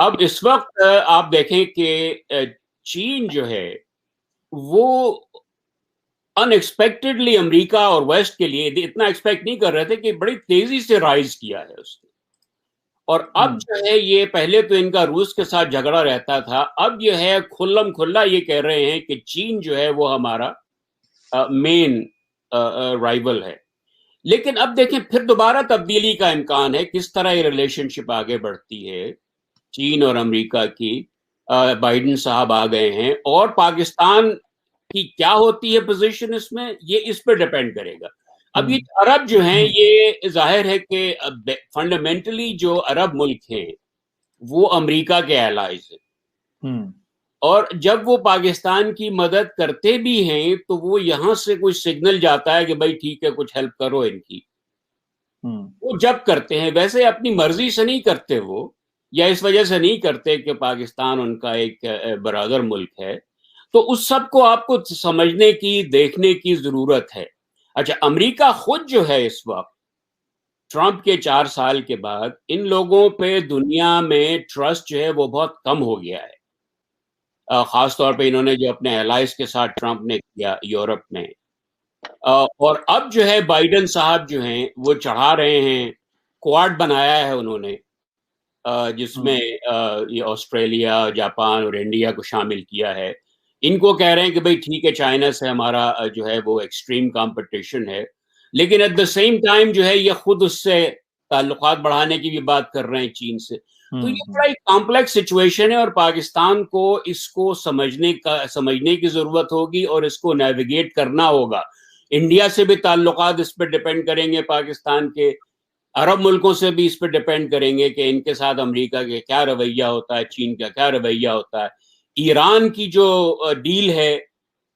اب اس وقت آپ دیکھیں کہ چین جو ہے وہ ان ایکسپیکٹڈلی امریکہ اور ویسٹ کے لیے اتنا ایکسپیکٹ نہیں کر رہے تھے کہ بڑی تیزی سے رائز کیا ہے اس نے. اور اب جو ہے یہ پہلے تو ان کا روس کے ساتھ جھگڑا رہتا تھا, اب یہ ہے کھلم کھلا یہ کہہ رہے ہیں کہ چین جو ہے وہ ہمارا مین رائیول ہے. لیکن اب دیکھیں پھر دوبارہ تبدیلی کا امکان ہے, کس طرح یہ ریلیشن شپ آگے بڑھتی ہے چین اور امریکہ کی. بائیڈن صاحب آ گئے ہیں اور پاکستان کی کیا ہوتی ہے پوزیشن اس میں, یہ اس پہ ڈیپینڈ کرے گا. اب یہ عرب جو ہیں یہ ظاہر ہے کہ فنڈامنٹلی جو عرب ملک ہیں وہ امریکہ کے الائز ہیں, اور جب وہ پاکستان کی مدد کرتے بھی ہیں تو وہ یہاں سے کوئی سگنل جاتا ہے کہ بھائی ٹھیک ہے کچھ ہیلپ کرو ان کی. وہ جب کرتے ہیں ویسے اپنی مرضی سے نہیں کرتے وہ, یا اس وجہ سے نہیں کرتے کہ پاکستان ان کا ایک برادر ملک ہے, تو اس سب کو آپ کو سمجھنے کی دیکھنے کی ضرورت ہے. اچھا, امریکہ خود جو ہے اس وقت ٹرمپ کے 4 سال کے بعد ان لوگوں پہ دنیا میں ٹرسٹ جو ہے وہ بہت کم ہو گیا ہے, خاص طور پہ انہوں نے جو اپنے الائز کے ساتھ ٹرمپ نے کیا یورپ میں. اور اب جو ہے بائیڈن صاحب جو ہیں وہ چڑھا رہے ہیں, کوارڈ بنایا ہے انہوں نے جس میں یہ آسٹریلیا, جاپان اور انڈیا کو شامل کیا ہے. ان کو کہہ رہے ہیں کہ بھئی ٹھیک ہے چائنا سے ہمارا جو ہے وہ ایکسٹریم کمپٹیشن ہے, لیکن ایٹ دا سیم ٹائم جو ہے یہ خود اس سے تعلقات بڑھانے کی بھی بات کر رہے ہیں چین سے. تو یہ بڑا ایک کمپلیکس سچویشن ہے اور پاکستان کو اس کو سمجھنے کی ضرورت ہوگی اور اس کو نیویگیٹ کرنا ہوگا. انڈیا سے بھی تعلقات اس پہ ڈیپینڈ کریں گے پاکستان کے, عرب ملکوں سے بھی اس پہ ڈیپینڈ کریں گے کہ ان کے ساتھ امریکہ کے کیا رویہ ہوتا ہے, چین کا کیا رویہ ہوتا ہے. ایران کی جو ڈیل ہے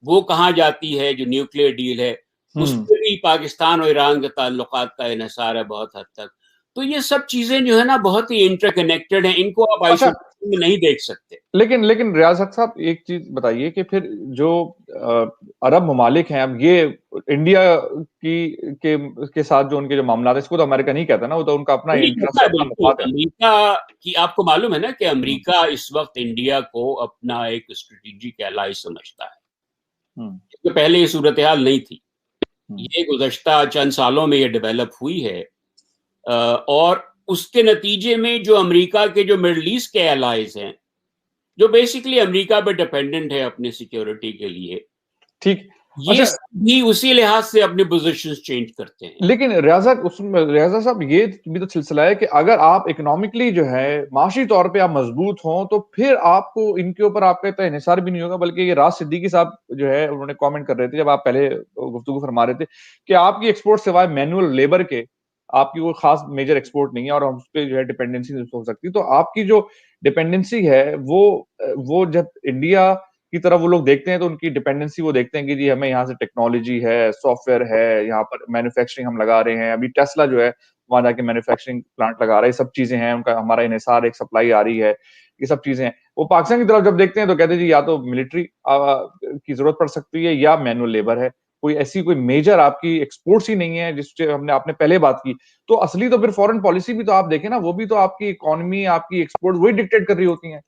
وہ کہاں جاتی ہے, جو نیوکلیئر ڈیل ہے اس پہ بھی پاکستان اور ایران کے تعلقات کا انحصار ہے بہت حد تک. تو یہ سب چیزیں جو ہے نا بہت ہی انٹر کنیکٹڈ ہیں, ان کو آپ آئسولیشن میں نہیں دیکھ سکتے. لیکن ریاض حق صاحب ایک چیز بتائیے کہ پھر جو عرب ممالک ہیں, اب یہ انڈیا کے ساتھ جو ان کے جو معاملات ہیں اس کو تو امریکہ نہیں کہتا نا, وہ تو ان کا اپنا انٹرسٹ ہے, اپنا مفاد ہے. امریکہ کی آپ کو معلوم ہے نا کہ امریکہ اس وقت انڈیا کو اپنا ایک اسٹریٹجک ایلائی سمجھتا ہے, پہلے یہ صورتحال نہیں تھی. یہ گزشتہ چند سالوں میں یہ ڈیولپ ہوئی ہے, اور اس کے نتیجے میں جو امریکہ کے جو مڈل ایسٹ کے الائز ہیں جو بیسیکلی امریکہ پہ ڈیپینڈنٹ ہے اپنی سیکیورٹی کے لیے, ٹھیک, یہ بھی اسی لحاظ سے اپنے پوزیشنز چینج کرتے ہیں. لیکن ریاض صاحب یہ بھی تو سلسلہ ہے کہ اگر آپ اکنامکلی جو ہے معاشی طور پہ آپ مضبوط ہوں تو پھر آپ کو ان کے اوپر آپ کا انحصار بھی نہیں ہوگا. بلکہ یہ راز صدیقی صاحب جو ہے انہوں نے کامنٹ کر رہے تھے جب آپ پہلے گفتگو فرما رہے تھے کہ آپ کی ایکسپورٹ سوائے مینول لیبر کے آپ کی کوئی خاص میجر ایکسپورٹ نہیں ہے اور ہم اس پہ جو ہے ڈیپینڈنسی ہو سکتی. تو آپ کی جو ڈیپینڈنسی ہے وہ جب انڈیا کی طرف وہ لوگ دیکھتے ہیں تو ان کی ڈیپینڈنسی وہ دیکھتے ہیں کہ جی ہمیں یہاں سے ٹیکنالوجی ہے, سافٹ ویئر ہے, یہاں پر مینوفیکچرنگ ہم لگا رہے ہیں, ابھی ٹیسلا جو ہے وہاں جا کے مینوفیکچرنگ پلانٹ لگا رہا ہے, یہ سب چیزیں ہیں, ان کا ہمارا انحصار ایک سپلائی آ رہی ہے, یہ سب چیزیں ہیں. وہ پاکستان کی طرف جب دیکھتے ہیں تو کہتے ہیں جی یا تو ملٹری کی ضرورت پڑ سکتی ہے یا مینول لیبر ہے, کوئی ایسی کوئی میجر آپ کی ایکسپورٹس ہی نہیں ہے جس سے آپ نے پہلے بات کی. تو اصلی تو پھر فورن پالیسی بھی تو آپ دیکھیں نا, وہ بھی تو آپ کی اکانومی, آپ کی ایکسپورٹ وہی ڈکٹیٹ کر رہی ہوتی ہیں.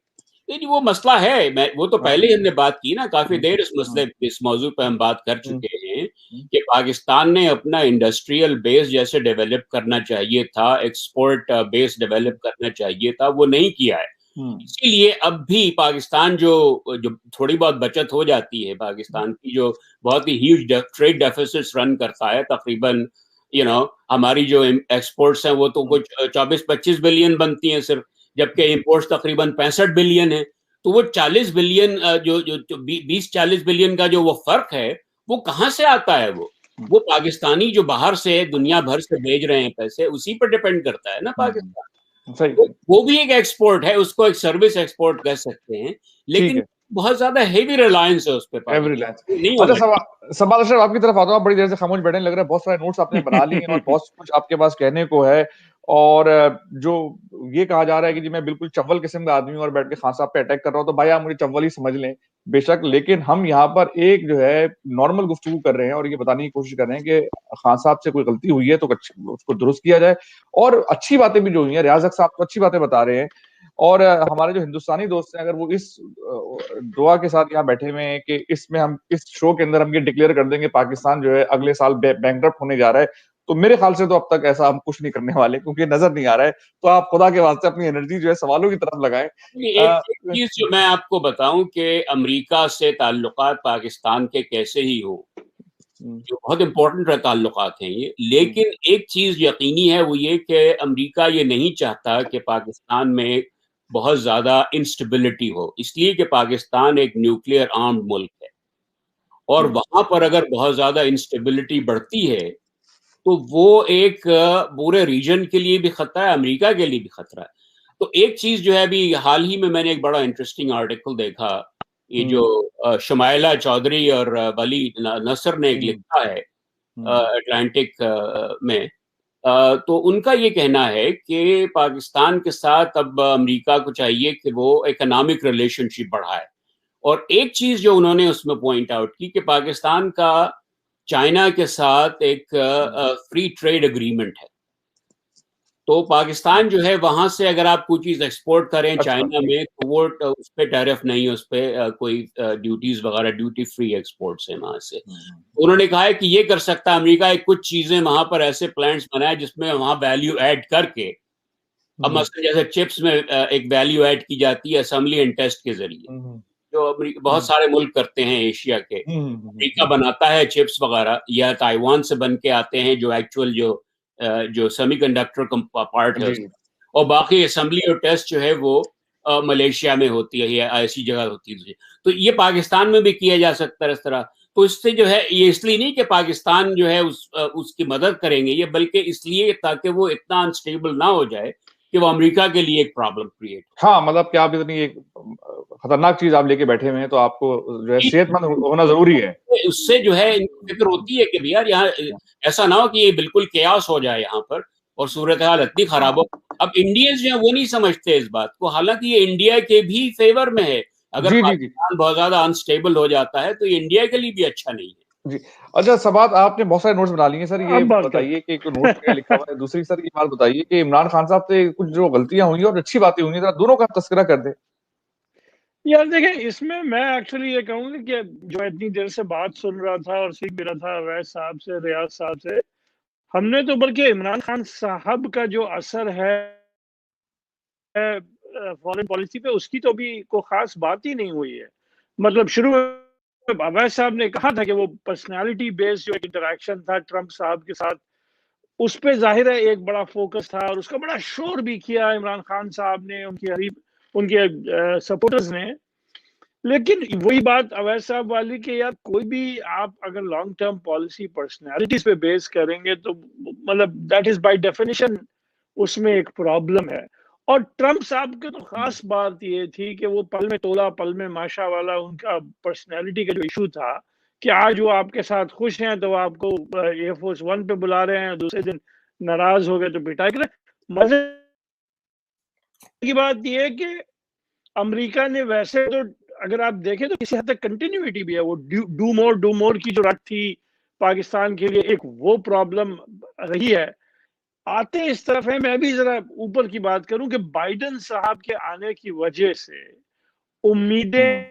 وہ مسئلہ ہے, وہ تو پہلے ہی ہم نے بات کی نا, کافی دیر اس موضوع پہ ہم بات کر چکے ہیں کہ پاکستان نے اپنا انڈسٹریل بیس جیسے ڈیولپ کرنا چاہیے تھا, ایکسپورٹ بیس ڈیولپ کرنا چاہیے تھا, وہ نہیں کیا ہے. اسی لیے اب بھی پاکستان جو تھوڑی بہت بچت ہو جاتی ہے, پاکستان کی جو بہت ہی ہیوج ٹریڈ ڈیفیسٹس رن کرتا ہے, تقریباً ہماری جو ایکسپورٹس ہیں وہ تو کچھ 24-25 بلین بنتی ہیں صرف, جبکہ امپورٹس تقریباً 65 بلین ہے. تو وہ 40 بلین جو 20-40 بلین کا جو وہ فرق ہے وہ کہاں سے آتا ہے؟ وہ پاکستانی جو باہر سے دنیا بھر سے بھیج رہے ہیں پیسے, اسی پر ڈیپینڈ کرتا ہے نا پاکستان. وہ بھی ایک ایکسپورٹ ہے, اس کو ایک سروس ایکسپورٹ کہہ سکتے ہیں, لیکن بہت زیادہ ہیوی ریلائنس ہے اس پہ. اچھا سباد اشرف آپ کی طرف آتا ہوں, بڑی دیر سے خاموش بیٹھنے لگ رہا ہے, بہت سارے نوٹس آپ نے بنا لیے ہیں اور بہت کچھ آپ کے پاس کہنے کو ہے, اور جو یہ کہا جا رہا ہے کہ جی میں بالکل چول قسم کا آدمی ہوں اور بیٹھ کے خان صاحب پہ اٹیک کر رہا ہوں, تو بھائی آپ مجھے چول ہی سمجھ لیں بے شک, لیکن ہم یہاں پر ایک جو ہے نارمل گفتگو کر رہے ہیں اور یہ بتانے کی کوشش کر رہے ہیں کہ خان صاحب سے کوئی غلطی ہوئی ہے تو اس کو درست کیا جائے, اور اچھی باتیں بھی جو ہوئی ہیں, ریاض حق صاحب تو اچھی باتیں بتا رہے ہیں, اور ہمارے جو ہندوستانی دوست ہیں اگر وہ اس دعا کے ساتھ یہاں بیٹھے ہوئے ہیں کہ اس میں ہم اس شو کے اندر ہم یہ ڈکلیئر کر دیں گے پاکستان جو ہے اگلے سال بینکرپٹ ہونے جا رہا ہے، تو میرے خیال سے تو اب تک ایسا ہم کچھ نہیں کرنے والے، کیونکہ نظر نہیں آ رہا ہے. تو آپ خدا کے واسطے اپنی انرجی جو ہے سوالوں کی طرف لگائیں. ایک چیز جو میں آپ کو بتاؤں کہ امریکہ سے تعلقات پاکستان کے کیسے ہی ہوں، جو بہت امپورٹنٹ تعلقات ہیں یہ، لیکن ایک چیز یقینی ہے وہ یہ کہ امریکہ یہ نہیں چاہتا کہ پاکستان میں بہت زیادہ انسٹیبلٹی ہو، اس لیے کہ پاکستان ایک نیوکلیئر آرمڈ ملک ہے، اور وہاں پر اگر بہت زیادہ انسٹیبلٹی بڑھتی ہے تو وہ ایک پورے ریجن کے لیے بھی خطرہ ہے، امریکہ کے لیے بھی خطرہ ہے. تو ایک چیز جو ہے ابھی حال ہی میں نے ایک بڑا انٹرسٹنگ آرٹیکل دیکھا، یہ جو شمائلہ چودھری اور ولی نصر نے ایک لکھا ہے اٹلانٹک میں، تو ان کا یہ کہنا ہے کہ پاکستان کے ساتھ اب امریکہ کو چاہیے کہ وہ اکنامک ریلیشن شپ بڑھائے. اور ایک چیز جو انہوں نے اس میں پوائنٹ آؤٹ کی کہ پاکستان کا چائنا کے ساتھ ایک فری ٹریڈ اگریمنٹ ہے، تو پاکستان جو ہے وہاں سے اگر آپ کوئی چیز ایکسپورٹ کریں چائنا میں تو وہ اس پہ ٹیرف نہیں، اس پہ کوئی ڈیوٹیز وغیرہ، ڈیوٹی فری ایکسپورٹس ہیں وہاں سے. انہوں نے کہا ہے کہ یہ کر سکتا ہے امریکہ، ایک کچھ چیزیں وہاں پر ایسے پلانٹس بنائے جس میں وہاں ویلیو ایڈ کر کے، اب مثلا جیسے چپس میں ایک ویلیو ایڈ کی جاتی ہے اسمبلی اینڈ ٹیسٹ کے ذریعے، جو بہت سارے ملک کرتے ہیں ایشیا کے. امریکہ بناتا ہے چپس وغیرہ، یا تائیوان سے بن کے آتے ہیں جو ایکچوئل جو سیمی کنڈکٹر پارٹ ہے، اور باقی اسمبلی اور ٹیسٹ جو ہے وہ ملیشیا میں ہوتی ہے یا ایسی جگہ ہوتی ہے. تو یہ پاکستان میں بھی کیا جا سکتا ہے اس طرح. تو اس سے جو ہے یہ اس لیے نہیں کہ پاکستان جو ہے اس کی مدد کریں گے یہ، بلکہ اس لیے تاکہ وہ اتنا انسٹیبل نہ ہو جائے کہ وہ امریکہ کے لیے ایک پرابلم کریٹ. ہاں مطلب کہ آپ اتنی ایک خطرناک چیز آپ لے کے بیٹھے ہوئے ہیں تو آپ کو جو ہے صحت مند ہونا ضروری ہے. اس سے جو ہے فکر ہوتی ہے کہ یار یہاں ایسا نہ ہو کہ یہ بالکل کیاس ہو جائے یہاں پر اور صورتحال اتنی خراب ہو. اب انڈینز جو ہیں وہ نہیں سمجھتے اس بات کو، حالانکہ یہ انڈیا کے بھی فیور میں ہے. اگر پاکستان بہت زیادہ انسٹیبل ہو جاتا ہے تو یہ انڈیا کے لیے بھی اچھا نہیں ہے. جی اچھا سبات، آپ نے بہت سارے نوٹس بنا لیے ہیں سر، یہ بتائیے کہ نوٹ کیا لکھا ہوا ہے. دوسری سر یہ بات بتائیے کہ عمران خان صاحب سے کچھ جو غلطیاں ہوئی اور اچھی باتیں ہوئی ہیں دونوں کا تذکرہ کر دیں. یار دیکھیں اس میں ایکچولی یہ کہوں گا کہ جو اتنی دیر سے بات سن رہا تھا اور سیکھ بھی رہا تھا اویس صاحب سے، ریاض صاحب سے، ہم نے تو بلکہ عمران خان صاحب کا جو اثر ہے فارن پالیسی پہ اس کی تو بھی کوئی خاص بات ہی نہیں ہوئی ہے. مطلب شروع میں اویس صاحب نے کہا تھا کہ وہ پرسنالٹی بیس جو انٹریکشن تھا ٹرمپ صاحب کے ساتھ اس پہ ظاہر ہے ایک بڑا فوکس تھا، اور اس کا بڑا شور بھی کیا عمران خان صاحب نے، ان کے سپورٹرز نے. لیکن وہی بات اویس صاحب والی کہ یار کوئی بھی آپ اگر لانگ ٹرم پالیسی پرسنالٹیز پہ بیس کریں گے تو مطلب دیٹ از بائی ڈیفینیشن اس میں ایک پرابلم ہے. اور ٹرمپ صاحب کی تو خاص بات یہ تھی کہ وہ پل میں تولا پل میں ماشا والا ان کا پرسنالٹی کا جو ایشو تھا کہ آج وہ آپ کے ساتھ خوش ہیں تو آپ کو ایئر فورس 1 پہ بلا رہے ہیں، دوسرے دن ناراض ہو گئے تو پٹائی کر رہے ہیں. مزے کی بات یہ ہے کہ امریکہ نے ویسے تو اگر آپ دیکھیں تو کسی حد تک کنٹینیوٹی بھی ہے. وہ ڈو مور کی جو رٹ تھی پاکستان کے لیے ایک وہ پرابلم رہی ہے. آتے اس طرف ہے، میں بھی ذرا اوپر کی بات کروں کہ بائیڈن صاحب کے آنے کی وجہ سے امیدیں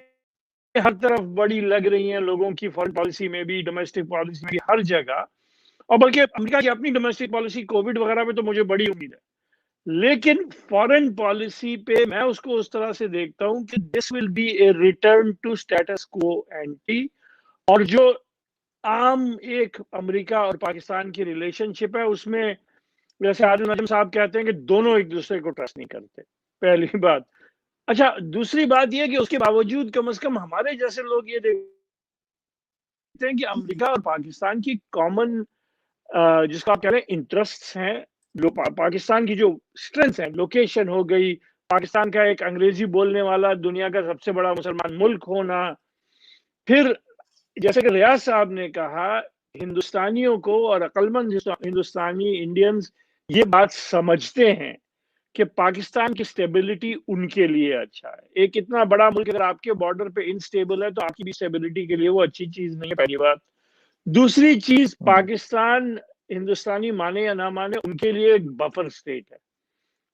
ہر طرف بڑی لگ رہی ہیں لوگوں کی، فارن پالیسی میں بھی، ڈومیسٹک پالیسی میں بھی، ہر جگہ. اور بلکہ امریکہ کی اپنی ڈومیسٹک پالیسی کووڈ وغیرہ میں تو مجھے بڑی امید ہے، لیکن فارن پالیسی پہ میں اس کو اس طرح سے دیکھتا ہوں کہ this will be a return to status quo ante. اور جو عام ایک امریکہ اور پاکستان کی ریلیشن شپ ہے اس میں جیسے عادل نجم صاحب کہتے ہیں کہ دونوں ایک دوسرے کو ٹرسٹ نہیں کرتے، پہلی بات. اچھا دوسری بات یہ کہ اس کے باوجود کم از کم ہمارے جیسے لوگ یہ دیکھتے ہیں کہ امریکہ اور پاکستان کی کامن جس کو آپ کہہ رہے ہیں انٹرسٹس ہیں، جو پاکستان کی جو اسٹرینتھس ہیں، لوکیشن ہو گئی، پاکستان کا ایک انگریزی بولنے والا دنیا کا سب سے بڑا مسلمان ملک ہونا، پھر جیسے کہ ریاض صاحب نے کہا ہندوستانیوں کو اور عقل مند ہندوستانی انڈینز یہ بات سمجھتے ہیں کہ پاکستان کی سٹیبلٹی ان کے لیے اچھا ہے. ایک اتنا بڑا ملک اگر آپ کے بارڈر پہ انسٹیبل ہے تو آپ کی بھی سٹیبلٹی کے لیے وہ اچھی چیز نہیں ہے، پہلی بات. دوسری چیز پاکستان ہندوستانی مانے یا نہ مانے ان کے لیے ایک بفر سٹیٹ ہے.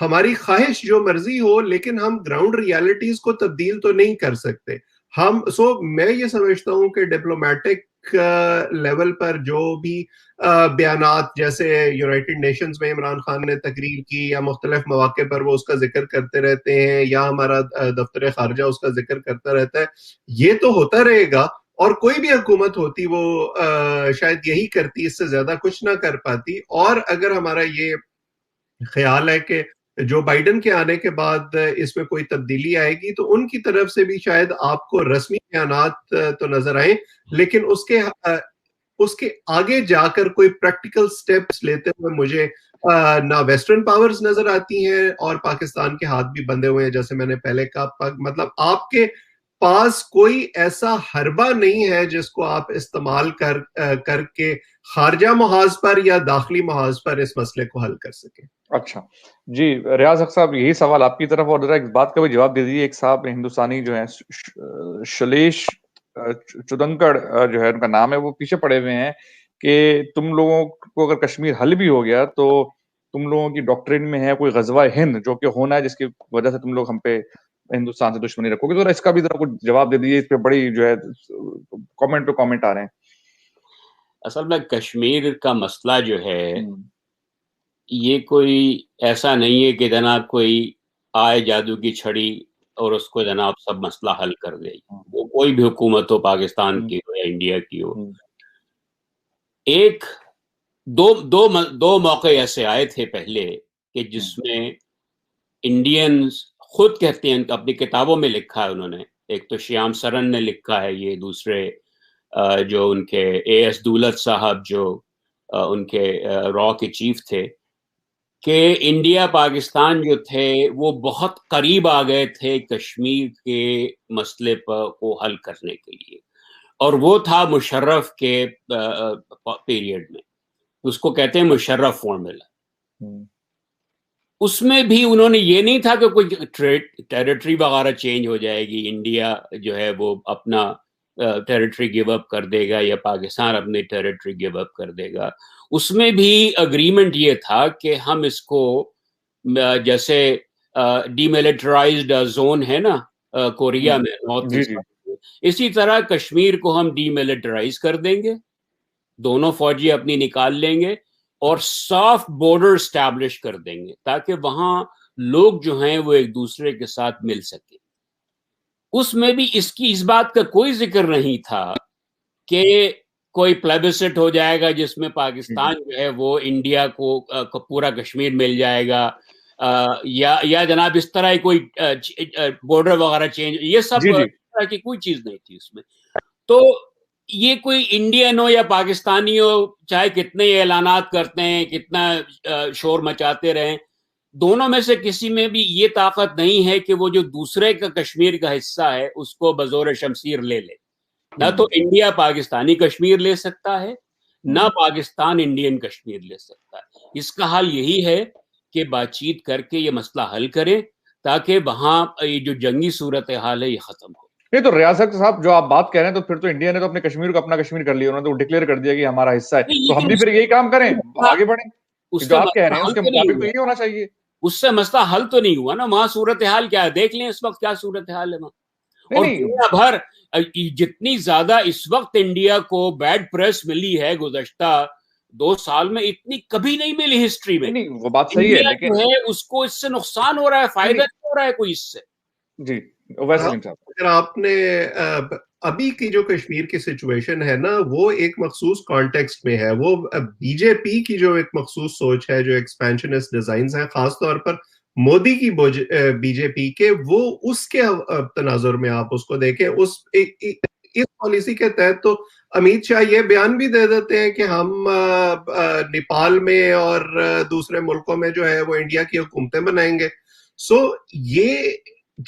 ہماری خواہش جو مرضی ہو لیکن ہم گراؤنڈ ریالٹیز کو تبدیل تو نہیں کر سکتے ہم. میں یہ سمجھتا ہوں کہ ڈپلومیٹک لیول پر جو بھی بیانات جیسے یونائٹڈ نیشنز میں عمران خان نے تقریر کی یا مختلف مواقع پر وہ اس کا ذکر کرتے رہتے ہیں یا ہمارا دفتر خارجہ اس کا ذکر کرتا رہتا ہے, یہ تو ہوتا رہے گا. اور کوئی بھی حکومت ہوتی وہ شاید یہی کرتی, اس سے زیادہ کچھ نہ کر پاتی. اور اگر ہمارا یہ خیال ہے کہ جو بائیڈن کے آنے کے بعد اس میں کوئی تبدیلی آئے گی تو ان کی طرف سے بھی شاید آپ کو رسمی بیانات تو نظر آئیں لیکن اس کے آگے جا کر کوئی پریکٹیکل سٹیپس لیتے ہوئے مجھے نہ ویسٹرن پاورز نظر آتی ہیں اور پاکستان کے ہاتھ بھی بندھے ہوئے ہیں. جیسے میں نے پہلے کہا, مطلب آپ کے پاس کوئی ایسا حربہ نہیں ہے جس کو آپ استعمال کر کے خارجہ محاذ پر یا داخلی محاذ پر اس مسئلے کو حل کر سکیں. اچھا جی ریاض حق صاحب, یہی سوال آپ کی طرف, اور ذرا ایک بات کا بھی جواب دے دیجیے. ایک صاحب ہندوستانی جو ہیں شلیش چودنکڑ جو ہے ان کا نام ہے, وہ پیچھے پڑے ہوئے ہیں کہ تم لوگوں کو اگر کشمیر حل بھی ہو گیا تو تم لوگوں کی ڈاکٹرین میں ہے کوئی غزوہ ہند جو کہ ہونا ہے, جس کی وجہ سے تم لوگ ہم پہ ہندوستان سے دشمنی رکھو گے. تو اس کا بھی ذرا کچھ جواب دے دیجیے, اس پہ بڑی جو ہے کامنٹ پہ کامنٹ آ رہے ہیں. اصل میں کشمیر کا مسئلہ جو ہے یہ کوئی ایسا نہیں ہے کہ جناب کوئی آئے جادو کی چھڑی اور اس کو جناب سب مسئلہ حل کر دے. وہ کوئی بھی حکومت ہو, پاکستان کی ہو یا انڈیا کی ہو. دو موقع ایسے آئے تھے پہلے کہ جس میں انڈینز خود کہتے ہیں, اپنی کتابوں میں لکھا ہے انہوں نے, ایک تو شیام سرن نے لکھا ہے, یہ دوسرے جو ان کے اے ایس دولت صاحب جو ان کے را کے چیف تھے, کہ انڈیا پاکستان جو تھے وہ بہت قریب آ گئے تھے کشمیر کے مسئلے کو حل کرنے کے لیے, اور وہ تھا مشرف کے پیریڈ میں, اس کو کہتے ہیں مشرف فارمولا. اس میں بھی انہوں نے یہ نہیں تھا کہ کوئی ٹیریٹری وغیرہ چینج ہو جائے گی, انڈیا جو ہے وہ اپنا ٹیریٹری گیو اپ کر دے گا یا پاکستان اپنی ٹیریٹری گیو اپ کر دے گا. اس میں بھی اگریمنٹ یہ تھا کہ ہم اس کو جیسے ڈی ملٹرائزڈ زون ہے نا کوریا میں نارتھ ایسٹ, اسی طرح کشمیر کو ہم ڈی ملٹرائز کر دیں گے, دونوں فوجی اپنی نکال لیں گے اور سافٹ بارڈر اسٹیبلش کر دیں گے تاکہ وہاں لوگ جو ہیں وہ ایک دوسرے کے ساتھ مل سکیں. اس میں بھی اس بات کا کوئی ذکر نہیں تھا کہ کوئی پلیبسٹ ہو جائے گا جس میں پاکستان جو ہے وہ انڈیا کو پورا کشمیر مل جائے گا, یا جناب اس طرح کوئی بارڈر وغیرہ چینج, یہ سب طرح کی کوئی چیز نہیں تھی اس میں. تو یہ کوئی انڈین ہو یا پاکستانی ہو, چاہے کتنے اعلانات کرتے ہیں, کتنا شور مچاتے رہیں, دونوں میں سے کسی میں بھی یہ طاقت نہیں ہے کہ وہ جو دوسرے کا کشمیر کا حصہ ہے اس کو بزور شمشیر لے لے. نہ تو انڈیا پاکستانی کشمیر لے سکتا ہے, نہ پاکستان انڈین کشمیر لے سکتا ہے. اس کا حل یہی ہے کہ بات چیت کر کے یہ مسئلہ حل کریں تاکہ وہاں یہ جو جنگی صورتحال ہے یہ ختم ہو. نہیں تو ریاست صاحب جو آپ بات کہہ رہے ہیں تو پھر تو انڈیا نے تو اپنے کشمیر کو اپنا کشمیر کر لیا, انہوں نے تو ڈکلیئر کر دیا کہ ہمارا حصہ ہے, تو ہم بھی پھر یہی کام کریں, آگے بڑھیں. جو آپ کہہ رہے ہیں اس کے مطابق تو یہی ہونا چاہیے. اس سے مسئلہ حل تو نہیں ہوا نا, وہاں صورتحال کیا ہے دیکھ لیں اس وقت کیا صورتحال ہے وہاں. اور دنیا بھر جتنی زیادہ اس وقت انڈیا کو بیڈ پریس ملی ہے گزشتہ 2 سال میں, اتنی کبھی نہیں ملی ہسٹری میں. وہ بات صحیح ہے, لیکن اس کو اس سے نقصان ہو رہا ہے, فائدہ نہیں ہو رہا ہے کوئی اس سے. جی اگر آپ نے ابھی کی جو کشمیر کی سچویشن ہے نا وہ ایک مخصوص کانٹیکسٹ میں ہے, وہ بی جے پی کی جو ایک مخصوص سوچ ہے, جو ایکسپینشنسٹ ڈیزائنز ہیں, خاص طور پر مودی کی بی جے پی کے, وہ اس کے تناظر میں آپ اس کو دیکھیں. اس پالیسی کے تحت تو امیت شاہ یہ بیان بھی دے دیتے ہیں کہ ہم نیپال میں اور دوسرے ملکوں میں جو ہے وہ انڈیا کی حکومتیں بنائیں گے. یہ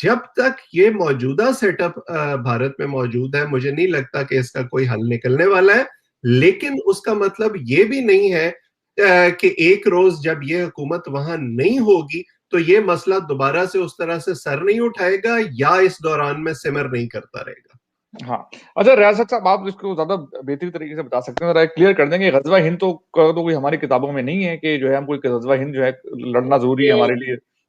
جب تک یہ موجودہ سیٹ اپ بھارت میں موجود ہے مجھے نہیں لگتا کہ اس کا کوئی حل نکلنے والا ہے. لیکن اس کا مطلب یہ بھی نہیں ہے کہ ایک روز جب یہ حکومت وہاں نہیں ہوگی تو یہ مسئلہ دوبارہ سے اس طرح سے سر نہیں اٹھائے گا یا اس دوران میں سمر نہیں کرتا رہے گا. ہاں اچھا ریاست صاحب آپ اس کو زیادہ بہتری طریقے سے بتا سکتے ہیں, ذرا کلیئر کر دیں گے. غزوہ ہند تو کوئی ہماری کتابوں میں نہیں ہے کہ جو ہے ہم کوئی غزوہ ہند جو ہے لڑنا ضروری ہے ہمارے لیے.